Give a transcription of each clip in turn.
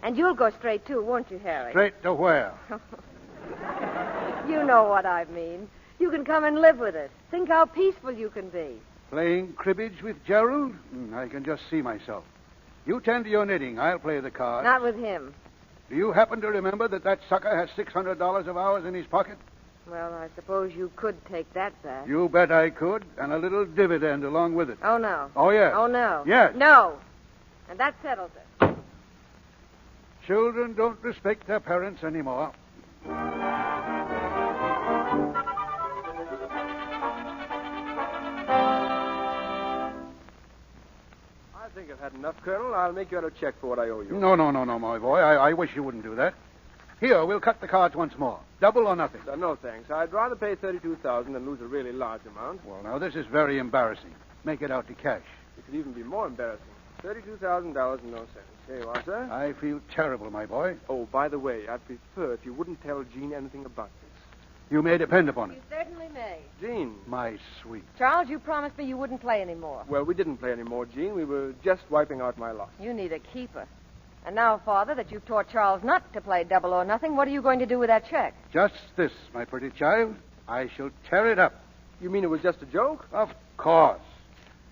And you'll go straight, too, won't you, Harry? Straight to where? You know what I mean. You can come and live with us. Think how peaceful you can be. Playing cribbage with Gerald? I can just see myself. You tend to your knitting. I'll play the cards. Not with him. Do you happen to remember that sucker has $600 of ours in his pocket? Well, I suppose you could take that back. You bet I could, and a little dividend along with it. Oh, no. Oh, yes. Oh, no. Yes. No. And that settles it. Children don't respect their parents anymore. I think I've had enough, Colonel. I'll make you out a check for what I owe you. No, my boy. I wish you wouldn't do that. Here, we'll cut the cards once more. Double or nothing. No, thanks. I'd rather pay $32,000 than lose a really large amount. Well, now, this is very embarrassing. Make it out to cash. It could even be more embarrassing. $32,000 and no cents. Here you are, sir. I feel terrible, my boy. Oh, by the way, I'd prefer if you wouldn't tell Jean anything about this. You may depend upon You it. certainly may. Jean. My sweet. Charles, you promised me you wouldn't play anymore. Well, we didn't play anymore, Jean. We were just wiping out my lot. You need a keeper. And now, Father, that you've taught Charles not to play double or nothing, what are you going to do with that check? Just this, my pretty child. I shall tear it up. You mean it was just a joke? Of course.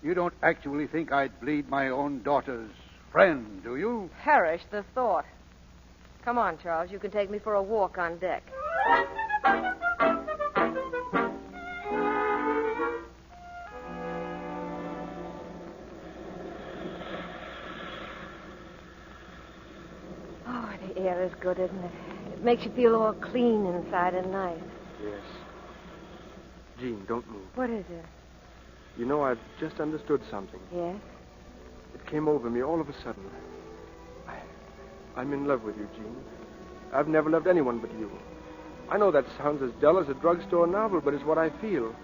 You don't actually think I'd bleed my own daughter's friend, do you? Perish the thought. Come on, Charles. You can take me for a walk on deck. Oh, the air is good, isn't it? It makes you feel all clean inside and nice. Yes. Jean, don't move. What is it? You know, I've just understood something. Yes? It came over me all of a sudden. I'm in love with you, Jean. I've never loved anyone but you. I know that sounds as dull as a drugstore novel, but it's what I feel.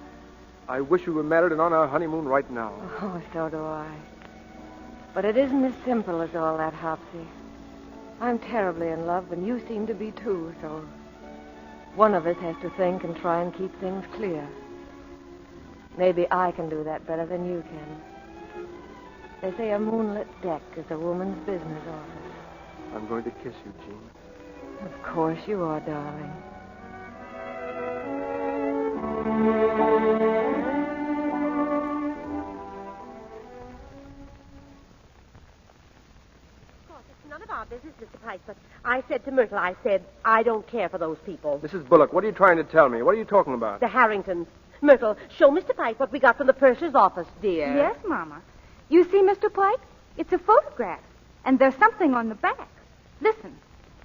I wish we were married and on our honeymoon right now. Oh, so do I. But it isn't as simple as all that, Hopsy. I'm terribly in love, and you seem to be too, so one of us has to think and try and keep things clear. Maybe I can do that better than you can. They say a moonlit deck is a woman's business office. I'm going to kiss you, Jean. Of course you are, darling. None of our business, Mr. Pike, but I said to Myrtle, I don't care for those people. Mrs. Bullock, what are you trying to tell me? What are you talking about? The Harringtons. Myrtle, show Mr. Pike what we got from the purser's office, dear. Yes, Mama. You see, Mr. Pike? It's a photograph, and there's something on the back. Listen.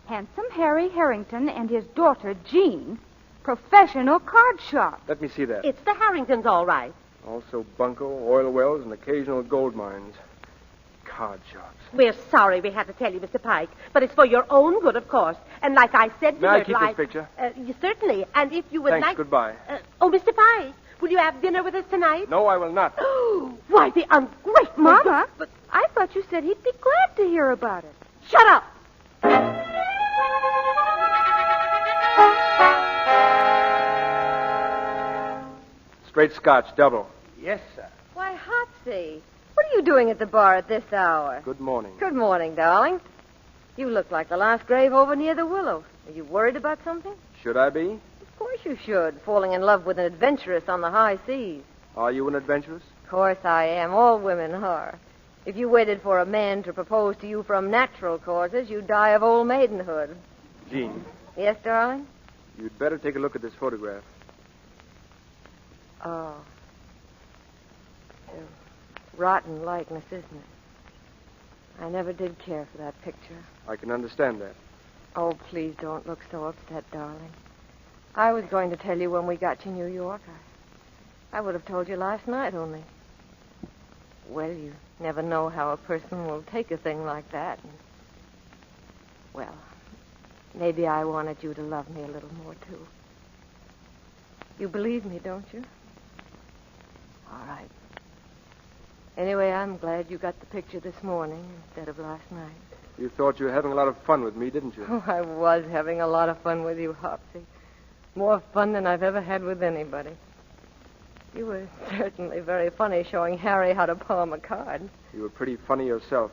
Handsome Harry Harrington and his daughter, Jean, professional card shop. Let me see that. It's the Harringtons, all right. Also bunco, oil wells, and occasional gold mines. Card shops. We're sorry we had to tell you, Mr. Pike, but it's for your own good, of course. And like I said to May I Myrtle, keep this picture? Certainly. And if you would Thanks, like... goodbye. Mr. Pike, will you have dinner with us tonight? No, I will not. Why, the ungrateful... Mama, but I thought you said he'd be glad to hear about it. Shut up! Straight scotch, double. Yes, sir. Why, Hopsy, what are you doing at the bar at this hour? Good morning. Good morning, darling. You look like the last grave over near the willow. Are you worried about something? Should I be? Of course you should, falling in love with an adventuress on the high seas. Are you an adventuress? Of course I am. All women are. If you waited for a man to propose to you from natural causes, you'd die of old maidenhood. Jean, Yes, darling? you'd better take a look at this photograph. Oh. A rotten likeness, isn't it? I never did care for that picture. I can understand that. Oh, please don't look so upset, darling. I was going to tell you when we got to New York. I would have told you last night only. Well, you never know how a person will take a thing like that. Well, maybe I wanted you to love me a little more, too. You believe me, don't you? All right. Anyway, I'm glad you got the picture this morning instead of last night. You thought you were having a lot of fun with me, didn't you? Oh, I was having a lot of fun with you, Hopsy. More fun than I've ever had with anybody. You were certainly very funny showing Harry how to palm a card. You were pretty funny yourself.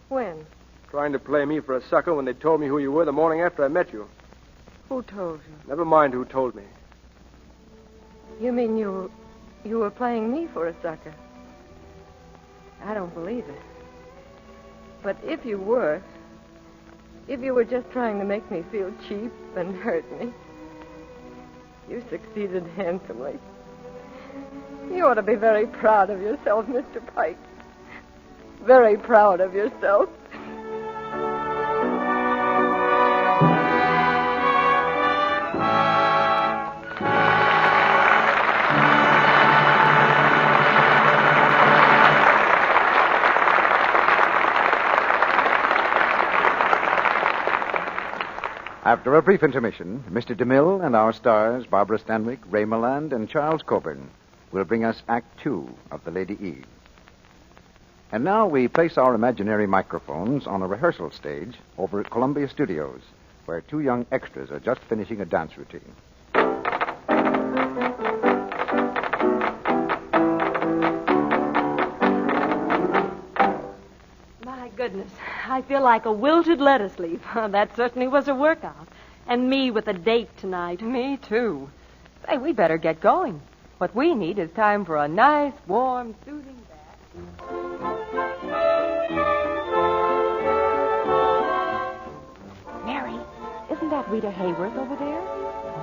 When? Trying to play me for a sucker when they told me who you were the morning after I met you. Who told you? Never mind who told me. You mean you were playing me for a sucker? I don't believe it. But if you were just trying to make me feel cheap and hurt me, you succeeded handsomely. You ought to be very proud of yourself, Mr. Pike. Very proud of yourself. After a brief intermission, Mr. DeMille and our stars, Barbara Stanwyck, Ray Milland, and Charles Coburn, will bring us Act 2 of The Lady Eve. And now we place our imaginary microphones on a rehearsal stage over at Columbia Studios, where two young extras are just finishing a dance routine. My goodness, I feel like a wilted lettuce leaf. That certainly was a workout. And me with a date tonight. Me, too. Say, we better get going. What we need is time for a nice, warm, soothing bath. Mary, isn't that Rita Hayworth over there?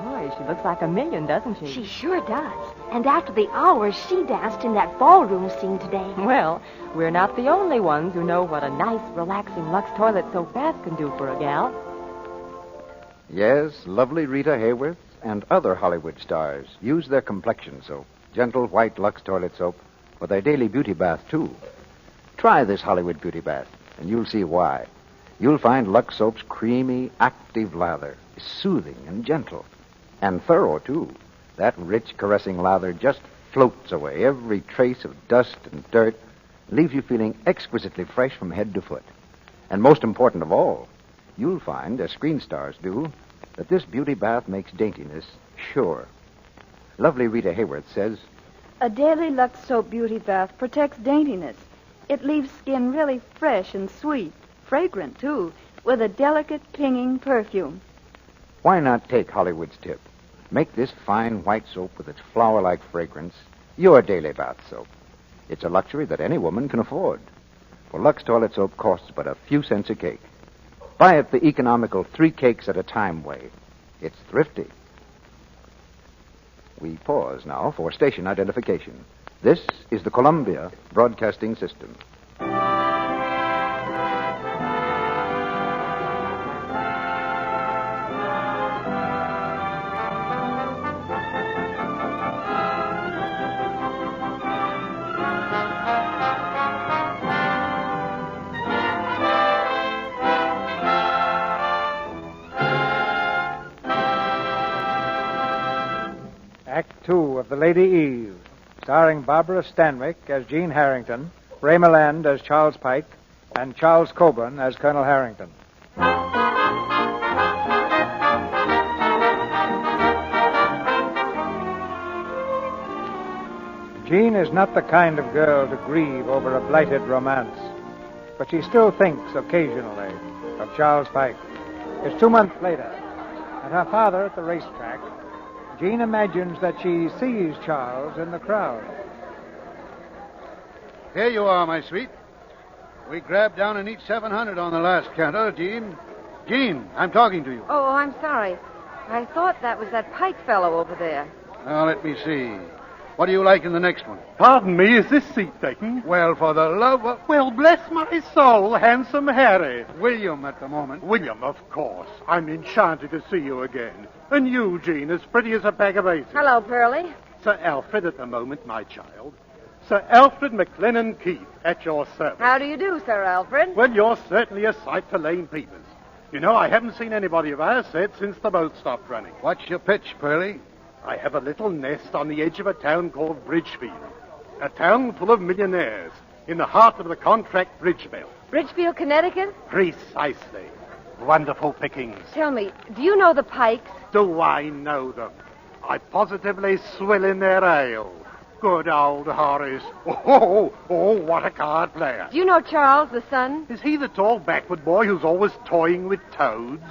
Boy, she looks like a million, doesn't she? She sure does. And after the hours, she danced in that ballroom scene today. Well, we're not the only ones who know what a nice, relaxing Lux Toilet Soap bath can do for a gal. Yes, lovely Rita Hayworth and other Hollywood stars use their complexion soap, gentle white Lux Toilet Soap, for their daily beauty bath, too. Try this Hollywood beauty bath, and you'll see why. You'll find Lux Soap's creamy, active lather is soothing and gentle. And thorough, too. That rich, caressing lather just floats away every trace of dust and dirt, leaves you feeling exquisitely fresh from head to foot. And most important of all, you'll find, as screen stars do, that this beauty bath makes daintiness sure. Lovely Rita Hayworth says, A daily Lux Soap beauty bath protects daintiness. It leaves skin really fresh and sweet, fragrant, too, with a delicate, clinging perfume. why not take Hollywood's tip? Make this fine white soap with its flower-like fragrance your daily bath soap. It's a luxury that any woman can afford. For Lux Toilet Soap costs but a few cents a cake. Buy it the economical 3 cakes at a time way. It's thrifty. We pause now for station identification. This is the Columbia Broadcasting System. Act 2 of The Lady Eve, starring Barbara Stanwyck as Jean Harrington, Ray Milland as Charles Pike, and Charles Coburn as Colonel Harrington. Jean is not the kind of girl to grieve over a blighted romance, but she still thinks occasionally of Charles Pike. It's 2 months later, and her father at the racetrack. Jean imagines that she sees Charles in the crowd. Here you are, my sweet. We grabbed down and each 700 on the last canter, Jean. Jean, I'm talking to you. Oh, I'm sorry. I thought that was that Pike fellow over there. Now, let me see. What do you like in the next one? Pardon me, is this seat taken? Well, for the love of... Well, bless my soul, handsome Harry. William at the moment. William, of course. I'm enchanted to see you again. And you, Jean, as pretty as a bag of aces. Hello, Pearlie. Sir Alfred at the moment, my child. Sir Alfred McLennan Keith, at your service. How do you do, Sir Alfred? Well, you're certainly a sight for lame peepers. You know, I haven't seen anybody of our set since the boat stopped running. What's your pitch, Pearlie? I have a little nest on the edge of a town called Bridgefield. A town full of millionaires in the heart of the contract bridge belt. Bridgefield, Connecticut? Precisely. Wonderful pickings. Tell me, do you know the Pikes? Do I know them? I positively swill in their ale. Good old Horace. Oh, what a card player. Do you know Charles, the son? Is he the tall backward boy who's always toying with toads?